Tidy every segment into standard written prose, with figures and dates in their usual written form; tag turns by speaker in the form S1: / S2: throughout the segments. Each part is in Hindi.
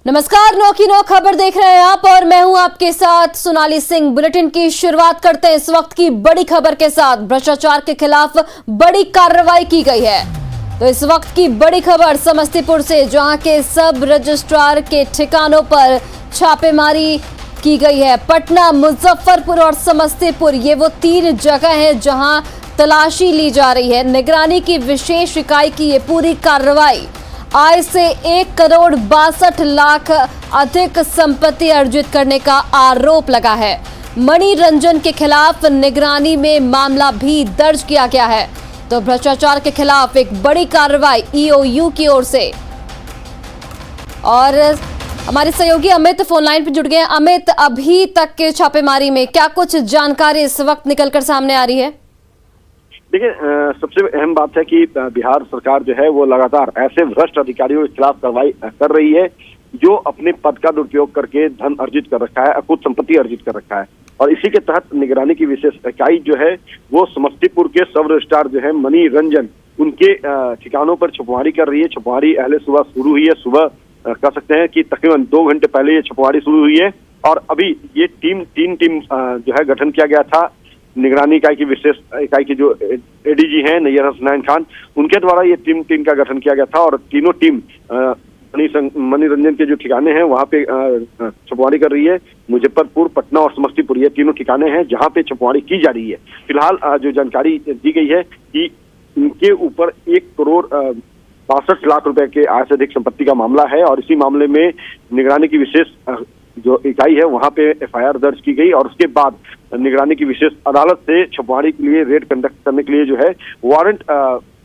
S1: नमस्कार, 9 की 9 खबर देख रहे हैं आप और मैं हूं आपके साथ सोनाली सिंह। बुलेटिन की शुरुआत करते हैं इस वक्त की बड़ी खबर के साथ। भ्रष्टाचार के खिलाफ बड़ी कार्रवाई की गई है। तो इस वक्त की बड़ी खबर समस्तीपुर से, जहां के सब रजिस्ट्रार के ठिकानों पर छापेमारी की गई है। पटना, मुजफ्फरपुर और समस्तीपुर, ये वो 3 जगह हैं जहां तलाशी ली जा रही है। निगरानी की विशेष इकाई की ये पूरी कार्रवाई आय से 1,62,00,000 अधिक संपत्ति अर्जित करने का आरोप लगा है। मणि रंजन के खिलाफ निगरानी में मामला भी दर्ज किया गया है। तो भ्रष्टाचार के खिलाफ एक बड़ी कार्रवाई ईओयू की ओर से। और हमारे सहयोगी अमित फोन लाइन पर जुड़ गए हैं। अमित, अभी तक के छापेमारी में क्या कुछ जानकारी इस वक्त निकलकर सामने आ रही है?
S2: देखिए, सबसे अहम बात है कि बिहार सरकार जो है वो लगातार ऐसे भ्रष्ट अधिकारियों के खिलाफ कार्रवाई कर रही है जो अपने पद का दुरुपयोग करके धन अर्जित कर रखा है, अकुत संपत्ति अर्जित कर रखा है। और इसी के तहत निगरानी की विशेष इकाई जो है वो समस्तीपुर के सब रजिस्ट्रार जो है मणि रंजन, उनके ठिकानों पर छुपवारी कर रही है। छुपवारी अहले सुबह शुरू हुई है। सुबह कह सकते हैं कि तकरीबन 2 घंटे पहले ये छुपवारी शुरू हुई है और अभी ये तीन टीम जो है गठन किया गया था। निगरानी इकाई की विशेष इकाई के जो एडीजी हैं नैयर हसनैन खान, उनके द्वारा ये टीम का गठन किया गया था और तीनों टीम मणि रंजन के जो ठिकाने हैं वहां पे छुपवारी कर रही है। मुजफ्फरपुर, पटना और समस्तीपुर, ये तीनों ठिकाने हैं जहां पे छुपवारी की जा रही है। फिलहाल जो जानकारी दी गई है कि इनके ऊपर 1,62,00,000 रुपए के आय से अधिक संपत्ति का मामला है और इसी मामले में निगरानी की विशेष जो इकाई है वहां पे एफआईआर दर्ज की गई और उसके बाद निगरानी की विशेष अदालत से छुपवारी के लिए रेड कंडक्ट करने के लिए जो है वारंट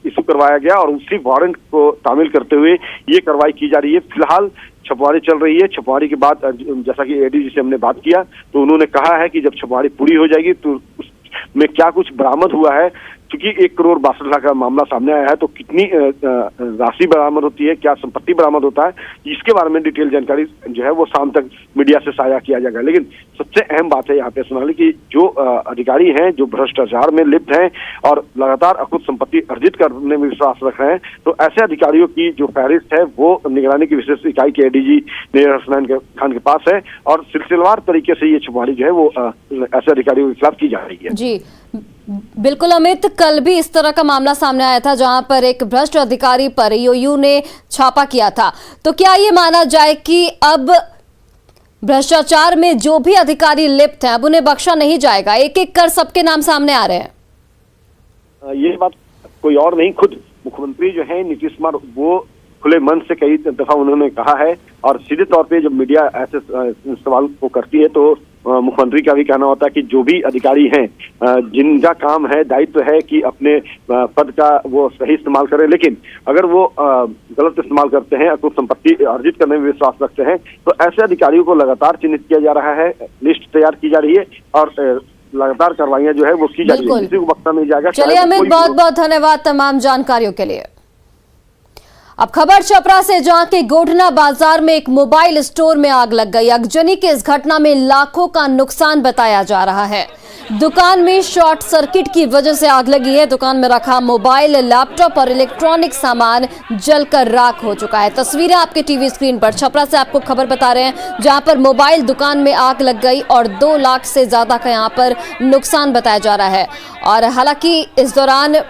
S2: इशू करवाया गया और उसी वारंट को तामील करते हुए ये कार्रवाई की जा रही है। फिलहाल छुपवारी चल रही है। छुपवारी के बाद जैसा कि एडीजी से हमने बात किया तो उन्होंने कहा है कि जब छुपवारी पूरी हो जाएगी तो उसमें क्या कुछ बरामद हुआ है, क्योंकि 1,62,00,000 का मामला सामने आया है तो कितनी राशि बरामद होती है, क्या संपत्ति बरामद होता है, इसके बारे में डिटेल जानकारी जो है वो शाम तक मीडिया से साझा किया जाएगा। लेकिन सबसे अहम बात है यहाँ पे सोनाली की जो अधिकारी हैं जो भ्रष्टाचार में लिप्त हैं और लगातार अकुत संपत्ति अर्जित करने में विश्वास रख रहे हैं, तो ऐसे अधिकारियों की जो फहरिस्त है वो निगरानी की विशेष इकाई के एडीजी नैयर हसनैन खान के पास है और सिलसिलेवार तरीके से ये छुपवारी जो है वो ऐसे अधिकारियों के खिलाफ की जा रही है।
S1: जी बिल्कुल अमित, कल भी इस तरह का मामला सामने आया था जहां पर एक भ्रष्ट अधिकारी पर ईओयू ने छापा किया था। तो क्या ये माना जाए कि अब भ्रष्टाचार में जो भी अधिकारी लिप्त हैं अब उन्हें बख्शा नहीं जाएगा? एक एक कर सबके नाम सामने आ रहे हैं।
S2: ये बात कोई और नहीं, खुद मुख्यमंत्री जो है नीतीश कुमार वो खुले मन से कई दफा उन्होंने कहा है और सीधे तौर पे जब मीडिया ऐसे सवाल को करती है तो मुख्यमंत्री का भी कहना होता है कि जो भी अधिकारी हैं जिनका काम है, दायित्व है कि अपने पद का वो सही इस्तेमाल करें, लेकिन अगर वो गलत इस्तेमाल करते हैं, अकुत संपत्ति अर्जित करने में विश्वास रखते हैं, तो ऐसे अधिकारियों को लगातार चिन्हित किया जा रहा है। लिस्ट तैयार की जा रही है और लगातार कार्रवाइयां जो है वो की जा रही है, किसी को बख्शा नहीं जाएगा।
S1: चलिए अमित, बहुत बहुत धन्यवाद तमाम जानकारियों के लिए। अब खबर छपरा से, जहां के गोढ़ना बाजार में एक मोबाइल स्टोर में आग लग गई। आगजनी की इस घटना में लाखों का नुकसान बताया जा रहा है। दुकान में शॉर्ट सर्किट की वजह से आग लगी है। दुकान में रखा मोबाइल, लैपटॉप और इलेक्ट्रॉनिक सामान जलकर राख हो चुका है। तस्वीरें आपके टीवी स्क्रीन पर। छपरा से आपको खबर बता रहे हैं जहां पर मोबाइल दुकान में आग लग गई और 2 लाख से ज्यादा का यहां पर नुकसान बताया जा रहा है। और हालांकि इस दौरान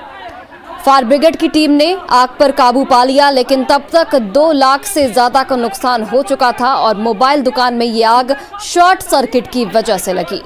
S1: फायर ब्रिगेड की टीम ने आग पर काबू पा लिया, लेकिन तब तक 2 लाख से ज्यादा का नुकसान हो चुका था और मोबाइल दुकान में ये आग शॉर्ट सर्किट की वजह से लगी।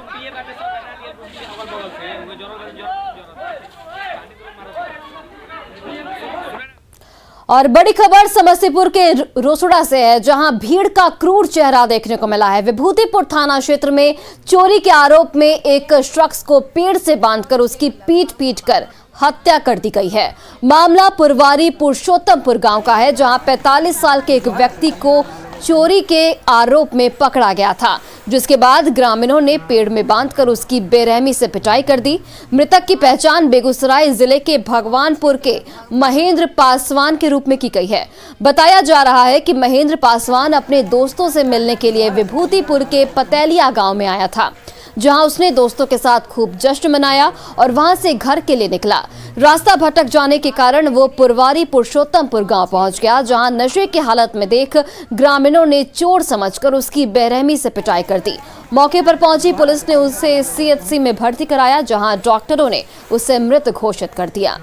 S1: और बड़ी खबर समस्तीपुर के रोसड़ा से है, जहां भीड़ का क्रूर चेहरा देखने को मिला है। विभूतिपुर थाना क्षेत्र में चोरी के आरोप में एक शख्स को पेड़ से बांधकर उसकी पीट कर हत्या कर दी गई है। मामला पुरवारी पुरुषोत्तमपुर गांव का है, जहां 45 साल के एक व्यक्ति को चोरी के आरोप में पकड़ा गया था, जिसके बाद ग्रामीणों ने पेड़ में बांधकर उसकी बेरहमी से पिटाई कर दी। मृतक की पहचान बेगूसराय जिले के भगवानपुर के महेंद्र पासवान के रूप में की गई है। बताया जा रहा है कि महेंद्र पासवान अपने दोस्तों से मिलने के लिए विभूतिपुर के पतेलिया गांव में आया था। जहां उसने दोस्तों के साथ खूब जश्न मनाया और वहां से घर के लिए निकला। रास्ता भटक जाने के कारण वो पुरवारी पुरुषोत्तमपुर गांव पहुंच गया, जहां नशे की हालत में देख ग्रामीणों ने चोर समझकर उसकी बेरहमी से पिटाई कर दी। मौके पर पहुंची पुलिस ने उसे सीएचसी में भर्ती कराया, जहां डॉक्टरों ने उसे मृत घोषित कर दिया।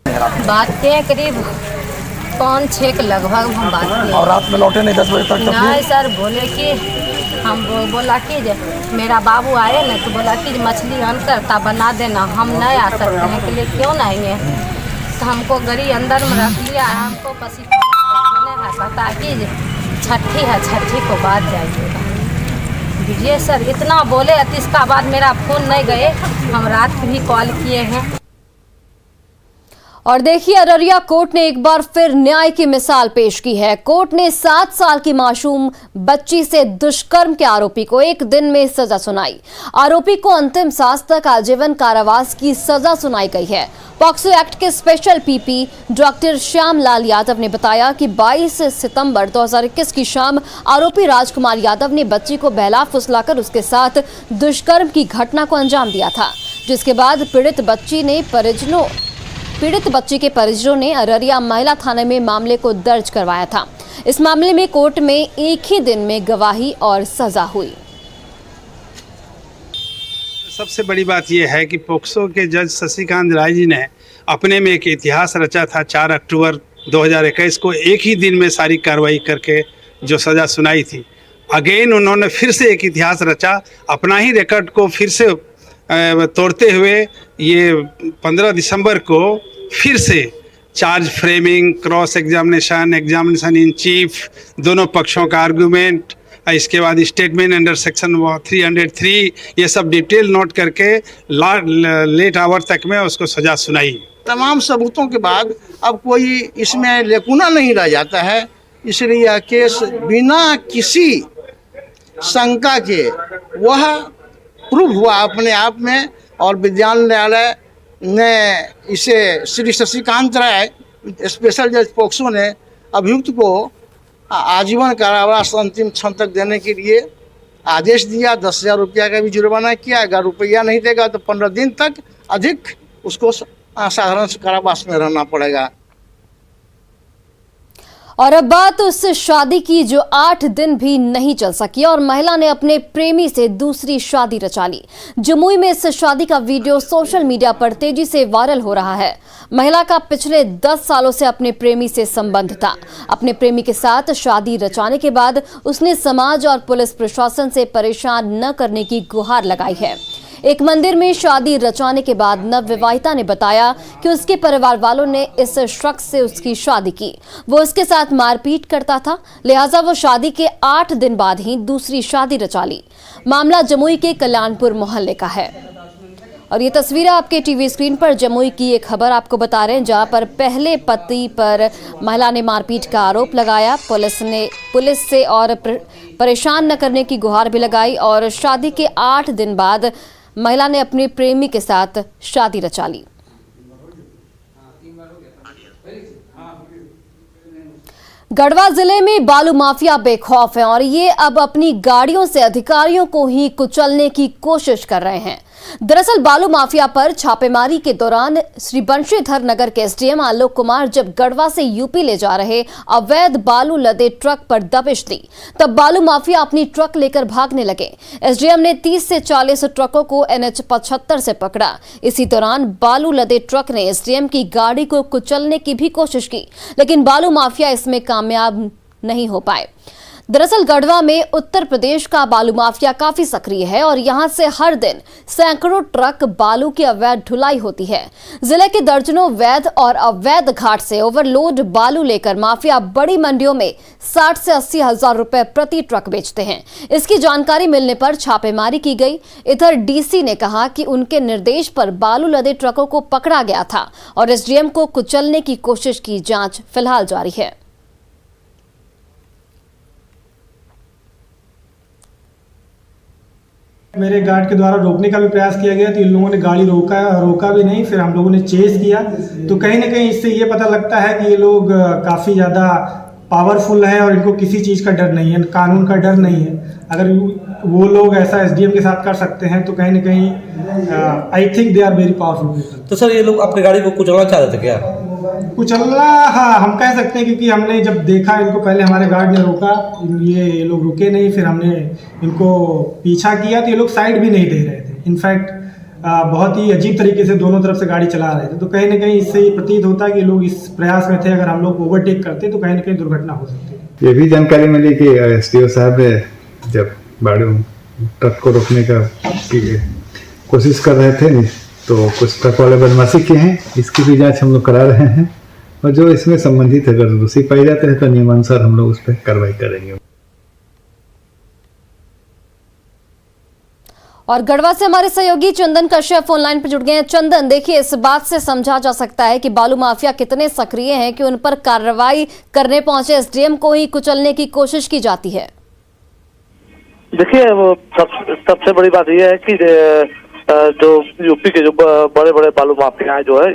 S3: बात के करीब 5-6 के लगभग हम बात किए।
S4: और रात में लौटे नहीं 10 बजे तक?
S3: नहीं सर, बोले कि हम बोला कि मेरा बाबू आए ना, तो बोला कि मछली अनकर ता बना देना, हम नहीं आ सकते हैं, के लिए क्यों नहीं आएंगे। तो हमको गरी अंदर में रख लिया, हमको पसीने है, पता कि छठी है, छठी को बाद जाइएगा। ये सर इतना बोले, इसका बाद मेरा फ़ोन नहीं गए, हम रात भी कॉल किए हैं।
S1: और देखिए, अररिया कोर्ट ने एक बार फिर न्याय की मिसाल पेश की है। कोर्ट ने 7 साल की मासूम बच्ची से दुष्कर्म के आरोपी को 1 दिन में सजा सुनाई। आरोपी को अंतिम सांस तक आजीवन कारावास की सजा सुनाई गई है। पॉक्सो एक्ट के special PP doctor Shyamlal Yadav ने बताया कि 22 सितंबर 2021 की शाम आरोपी राजकुमार यादव ने बच्ची को बहला फुसलाकर उसके साथ दुष्कर्म की घटना को अंजाम दिया था, जिसके बाद पीड़ित बच्ची के परिजनों ने अररिया महिला थाने में मामले को दर्ज करवाया था। इस मामले में कोर्ट में एक ही दिन में गवाही और सजा हुई।
S5: सबसे बड़ी बात यह है कि पोक्सो के जज शशिकांत राय जी ने अपने में एक इतिहास रचा था। 4 अक्टूबर 2021 को एक ही दिन में सारी कार्रवाई करके जो सज़ा सुनाई थी, अगेन उन्होंने फिर से एक इतिहास रचा, अपना ही रिकॉर्ड को फिर से तोड़ते हुए ये 15 दिसंबर को फिर से charge framing, cross examination, examination in chief, दोनों पक्षों का आर्गूमेंट, इसके बाद स्टेटमेंट अंडर सेक्शन 303, ये सब डिटेल नोट करके लेट आवर तक में उसको सजा सुनाई।
S6: तमाम सबूतों के बाद अब कोई इसमें लेकुना नहीं रह जाता है, इसलिए यह केस बिना किसी शंका के वह प्रूव हुआ अपने आप में। और विज्ञान न्यायालय ने इसे श्री शशिकांत राय स्पेशल जज पोक्सो ने अभियुक्त को आजीवन कारावास अंतिम क्षण तक देने के लिए आदेश दिया। 10,000 रुपया का भी जुर्माना किया। अगर रुपया नहीं देगा तो 15 दिन तक अधिक उसको साधारण कारावास में रहना पड़ेगा।
S1: और अब बात उस शादी की जो 8 दिन भी नहीं चल सकी और महिला ने अपने प्रेमी से दूसरी शादी रचा ली। जमुई में इस शादी का वीडियो सोशल मीडिया पर तेजी से वायरल हो रहा है। महिला का पिछले 10 सालों से अपने प्रेमी से संबंध था। अपने प्रेमी के साथ शादी रचाने के बाद उसने समाज और पुलिस प्रशासन से परेशान न करने की गुहार लगाई है। एक मंदिर में शादी रचाने के बाद नवविवाहिता ने बताया कि उसके परिवार वालों ने इस शख्स से उसकी शादी की। वो उसके साथ मारपीट करता था, लिहाजा वो शादी के 8 दिन बाद ही दूसरी शादी रचा ली। मामला जमुई के कल्याणपुर मोहल्ले का है। और ये तस्वीरें आपके टीवी स्क्रीन पर जमुई की एक खबर आपको बता रहे हैं, जहां पर पहले पति पर महिला ने मारपीट का आरोप लगाया। पुलिस से और परेशान न करने की गुहार भी लगाई और शादी के 8 दिन बाद महिला ने अपने प्रेमी के साथ शादी रचा ली। गढ़वा जिले में बालू माफिया बेखौफ है और ये अब अपनी गाड़ियों से अधिकारियों को ही कुचलने की कोशिश कर रहे हैं। दरअसल बालू माफिया पर छापेमारी के दौरान श्री बंशीधर नगर के एसडीएम आलोक कुमार जब गढ़वा से यूपी ले जा रहे अवैध बालू लदे ट्रक पर दबिश दी, तब बालू माफिया अपनी ट्रक लेकर भागने लगे। एसडीएम ने 30 से 40 ट्रकों को NH 75 से पकड़ा। इसी दौरान बालू लदे ट्रक ने एसडीएम की गाड़ी को कुचलने की भी कोशिश की, लेकिन बालू माफिया इसमें कामयाब नहीं हो पाए। दरअसल गढ़वा में उत्तर प्रदेश का बालू माफिया काफी सक्रिय है और यहां से हर दिन सैकड़ों ट्रक बालू की अवैध ढुलाई होती है। जिले के दर्जनों वैध और अवैध घाट से ओवरलोड बालू लेकर माफिया बड़ी मंडियों में 60 से 80 हजार रुपए प्रति ट्रक बेचते हैं। इसकी जानकारी मिलने पर छापेमारी की गई। इधर डीसी ने कहा कि उनके निर्देश पर बालू लदे ट्रकों को पकड़ा गया था और एसडीएम को कुचलने की कोशिश की जांच फिलहाल जारी है।
S7: मेरे गार्ड के द्वारा रोकने का भी प्रयास किया गया तो इन लोगों ने गाड़ी रोका भी नहीं। फिर हम लोगों ने चेस किया तो कहीं ना कहीं इससे ये पता लगता है कि ये लोग काफ़ी ज़्यादा पावरफुल है और इनको किसी चीज़ का डर नहीं है, कानून का डर नहीं है। अगर वो लोग ऐसा एसडीएम के साथ कर सकते हैं तो कहीं ना कहीं I think they are very powerful people.
S4: तो सर ये लोग अपनी गाड़ी को कुचलना चाह रहे थे क्या?
S7: कुचलना, हाँ हम कह सकते हैं, क्योंकि हमने जब देखा इनको, पहले हमारे गार्ड ने रोका, ये लोग रुके नहीं, फिर हमने इनको पीछा किया तो ये लोग साइड भी नहीं दे रहे थे। इनफैक्ट बहुत ही अजीब तरीके से दोनों तरफ से गाड़ी चला रहे थे। तो कहीं ना कहीं इससे ये प्रतीत होता है कि लोग इस प्रयास में थे, अगर हम लोग ओवरटेक करते तो कहीं ना कहीं दुर्घटना हो सकती है।
S8: ये भी जानकारी मिली कि एसडीओ साहब जब ट्रक को रोकने का कोशिश कर रहे थे तो कुछ ट्रक वाले बदमाशी किए हैं। इसकी भी जांच हम लोग करा रहे हैं और जो इसमें संबंधित अगर दोषी पाए जाते हैं तो नियमानुसार हम लोग उस पर कार्रवाई करेंगे।
S1: और गढ़वा से हमारे सहयोगी चंदन कश्यप फोन लाइन पर जुड़ गए हैं। चंदन, देखिए, इस बात से समझा जा सकता है कि बालू माफिया कितने सक्रिय हैं कि उन पर कार्रवाई करने पहुंचे एसडीएम को ही कुचलने की कोशिश की जाती है।
S9: देखिए, वो सबसे बड़ी बात यह है कि जो यूपी के जो बड़े बड़े बालू माफिया जो है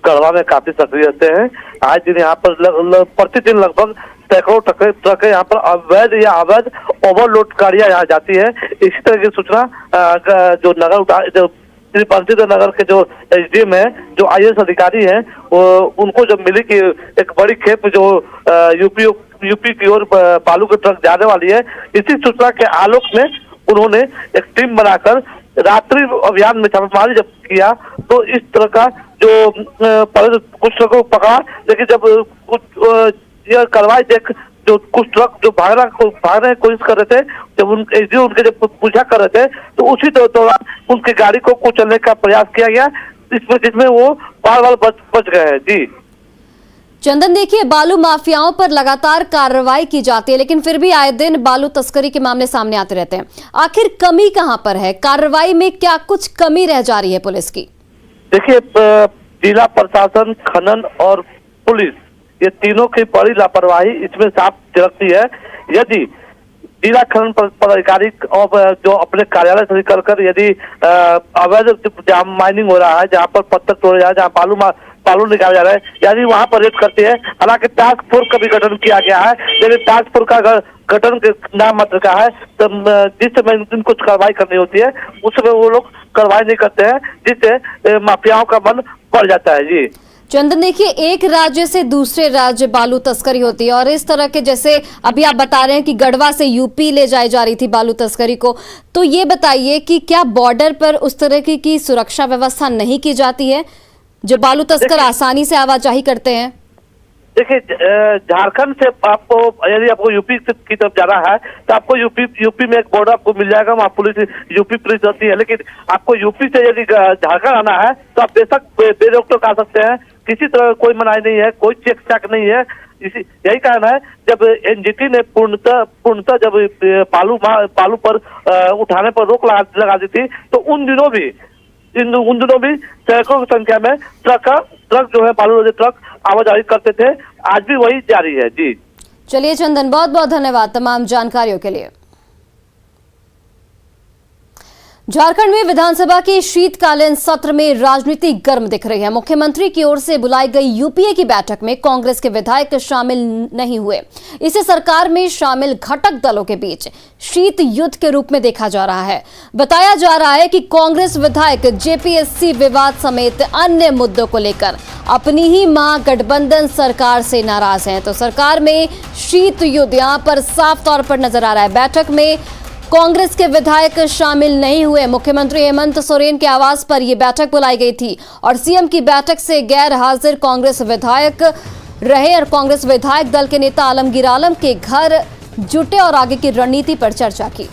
S9: गढ़वा में काफी सक्रिय रहते हैं। आज दिन यहाँ पर प्रतिदिन लगभग सैकड़ों ट्रक यहाँ पर अवैध या अवैध ओवरलोड गाड़ियां यहाँ जाती है। इसी तरह की सूचना जो नगर के जो एसडीएम है, जो आईएएस अधिकारी हैं, उनको जब मिली कि एक बड़ी खेप जो यूपी की ओर बालू के ट्रक जाने वाली है, इसी सूचना के आलोक में उन्होंने एक टीम बनाकर रात्रि अभियान में छापेमारी जब किया तो इस तरह का जो पहले कुछ ट्रकों को पकड़ा, लेकिन जब कुछ यह कार्रवाई देख जो कुछ ट्रक जो भागने की कोशिश कर रहे थे, जब उनके जब पूछा कर रहे थे तो उसी दौरान उनकी गाड़ी को कुचलने का प्रयास किया गया, जिसमें वो बार बच गए हैं। जी
S1: चंदन, देखिए, बालू माफियाओं पर लगातार कार्रवाई की जाती है, लेकिन फिर भी आए दिन बालू तस्करी के मामले सामने आते रहते हैं। आखिर कमी कहां पर है? कार्रवाई में क्या कुछ कमी रह जा रही है पुलिस की?
S9: देखिए, जिला प्रशासन, खनन और पुलिस, ये तीनों की बड़ी लापरवाही इसमें साफ झलकती है। यदि जिला खनन पदाधिकारी और जो अपने कार्यालय से निकलकर यदि अवैध जहाँ माइनिंग हो रहा है, जहाँ पर पत्थर तोड़े जा रहे हैं, जहाँ बालू निकाला जा रहा है, यानी वहां पर रेड करती है। हालांकि टास्क फोर्स का भी गठन किया गया है, लेकिन टास्क फोर्स का गठन नाम मात्र का है। तो जिस समय इनको कार्रवाई करनी होती है उस समय वो लोग कार्रवाई नहीं करते हैं, जिससे माफियाओं का मन बढ़ जाता है। जी
S1: चंदन, देखिए, एक राज्य से दूसरे राज्य बालू तस्करी होती है और इस तरह के, जैसे अभी आप बता रहे हैं कि गढ़वा से यूपी ले जाई जा रही थी बालू तस्करी को, तो ये बताइए कि क्या बॉर्डर पर उस तरह की सुरक्षा व्यवस्था नहीं की जाती है जो बालू तस्कर आसानी से आवाजाही करते हैं?
S9: देखिए, झारखंड से आपको यदि आपको यूपी की तरफ जाना है तो आपको यूपी में एक बॉर्डर आपको मिल जाएगा, वहाँ यूपी पुलिस रहती है। लेकिन आपको यूपी से यदि झारखंड आना है तो आप बेशक बेरोक आ सकते हैं, किसी तरह कोई मनाही नहीं है, कोई चेक चाक नहीं है। यही कारण है जब एनजीटी ने पूर्णतः जब बालू पर उठाने पर रोक लगा दी थी, तो उन दिनों भी सैकड़ों की संख्या में ट्रक जो है बालू ट्रक आवाजाही करते थे। आज भी वही जारी है। जी
S1: चलिए चंदन, बहुत बहुत धन्यवाद तमाम जानकारियों के लिए। झारखंड में विधानसभा के शीतकालीन सत्र में राजनीति गर्म दिख रही है। मुख्यमंत्री की ओर से बुलाई गई यूपीए की बैठक में कांग्रेस के विधायक शामिल नहीं हुए। इसे सरकार में शामिल घटक दलों के बीच शीत युद्ध के रूप में देखा जा रहा है। बताया जा रहा है कि कांग्रेस विधायक जेपीएससी विवाद समेत अन्य मुद्दों को लेकर अपनी ही महागठबंधन सरकार से नाराज हैं। तो सरकार में शीत युद्ध यहां पर साफ तौर पर नजर आ रहा है। बैठक में कांग्रेस के विधायक शामिल नहीं हुए। मुख्यमंत्री हेमंत सोरेन के आवास पर यह बैठक बुलाई गई थी और सीएम की बैठक से गैर हाजिर कांग्रेस विधायक रहे और कांग्रेस विधायक दल के नेता आलमगीर आलम के घर जुटे और आगे की रणनीति पर चर्चा की।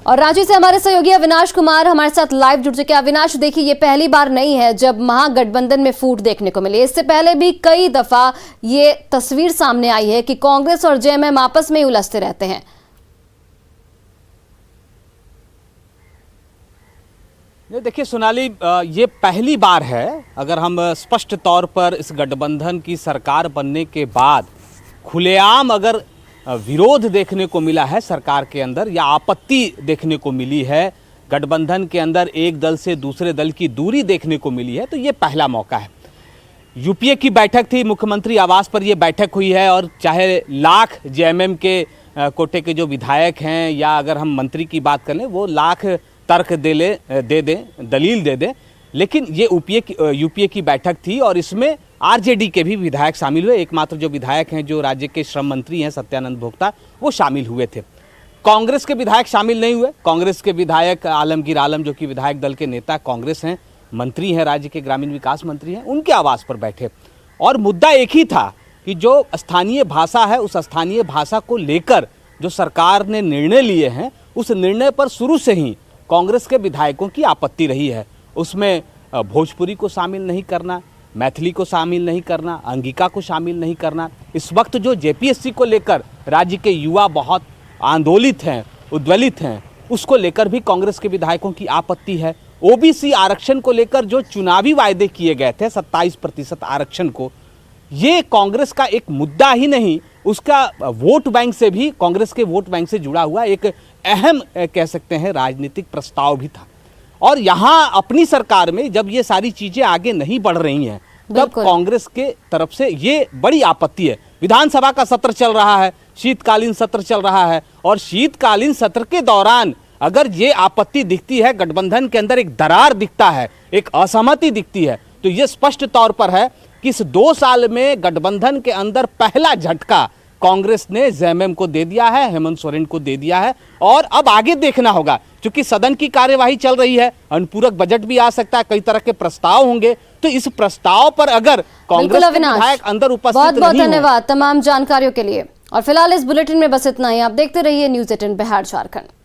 S1: और रांची से हमारे सहयोगी अविनाश कुमार हमारे साथ लाइव जुड़ चुके हैं। अविनाश, देखिए, ये पहली बार नहीं है जब महागठबंधन में फूट देखने को मिली। इससे पहले भी कई दफा ये तस्वीर सामने आई है कि कांग्रेस और जेएमएम आपस में उलझते रहते हैं।
S10: देखिए सोनाली, ये पहली बार है, अगर हम स्पष्ट तौर पर इस गठबंधन की सरकार बनने के बाद खुलेआम अगर विरोध देखने को मिला है सरकार के अंदर या आपत्ति देखने को मिली है, गठबंधन के अंदर एक दल से दूसरे दल की दूरी देखने को मिली है, तो ये पहला मौका है। यूपीए की बैठक थी, मुख्यमंत्री आवास पर ये बैठक हुई है और चाहे लाख जेएमएम के कोटे के जो विधायक हैं या अगर हम मंत्री की बात कर लें वो लाख तर्क दे दें, दलील दे दें, लेकिन ये यूपीए की बैठक थी और इसमें आरजेडी के भी विधायक शामिल हुए। एकमात्र जो विधायक हैं जो राज्य के श्रम मंत्री हैं सत्यानंद भोक्ता, वो शामिल हुए थे। कांग्रेस के विधायक शामिल नहीं हुए। कांग्रेस के विधायक आलमगीर आलम जो कि विधायक दल के नेता कांग्रेस हैं, मंत्री हैं, राज्य के ग्रामीण विकास मंत्री हैं, उनके आवास पर बैठे और मुद्दा एक ही था कि जो स्थानीय भाषा है उस स्थानीय भाषा को लेकर जो सरकार ने निर्णय लिए हैं उस निर्णय पर शुरू से ही कांग्रेस के विधायकों की आपत्ति रही है। उसमें भोजपुरी को शामिल नहीं करना, मैथिली को शामिल नहीं करना, अंगिका को शामिल नहीं करना। इस वक्त जो जेपीएससी को लेकर राज्य के युवा बहुत आंदोलित हैं, उद्वेलित हैं, उसको लेकर भी कांग्रेस के विधायकों की आपत्ति है। ओबीसी आरक्षण को लेकर जो चुनावी वायदे किए गए थे 27% आरक्षण को, ये कांग्रेस का एक मुद्दा ही नहीं, उसका वोट बैंक से भी, कांग्रेस के वोट बैंक से जुड़ा हुआ एक अहम कह सकते हैं राजनीतिक प्रस्ताव भी था। और यहाँ अपनी सरकार में जब ये सारी चीजें आगे नहीं बढ़ रही हैं तब कांग्रेस के तरफ से ये बड़ी आपत्ति है। विधानसभा का सत्र चल रहा है, शीतकालीन सत्र चल रहा है और शीतकालीन सत्र के दौरान अगर ये आपत्ति दिखती है, गठबंधन के अंदर एक दरार दिखता है, एक असहमति दिखती है, तो ये स्पष्ट तौर पर है कि इस 2 साल में गठबंधन के अंदर पहला झटका कांग्रेस ने जेएमएम को दे दिया है, हेमंत सोरेन को दे दिया है। और अब आगे देखना होगा क्योंकि सदन की कार्यवाही चल रही है, अनुपूरक बजट भी आ सकता है, कई तरह के प्रस्ताव होंगे, तो इस प्रस्ताव पर अगर कांग्रेस के विधायक अंदर उपस्थित
S1: बहुत बहुत धन्यवाद तमाम जानकारियों के लिए। और फिलहाल इस बुलेटिन में बस इतना ही। आप देखते रहिए न्यूज़ 18 बिहार झारखंड।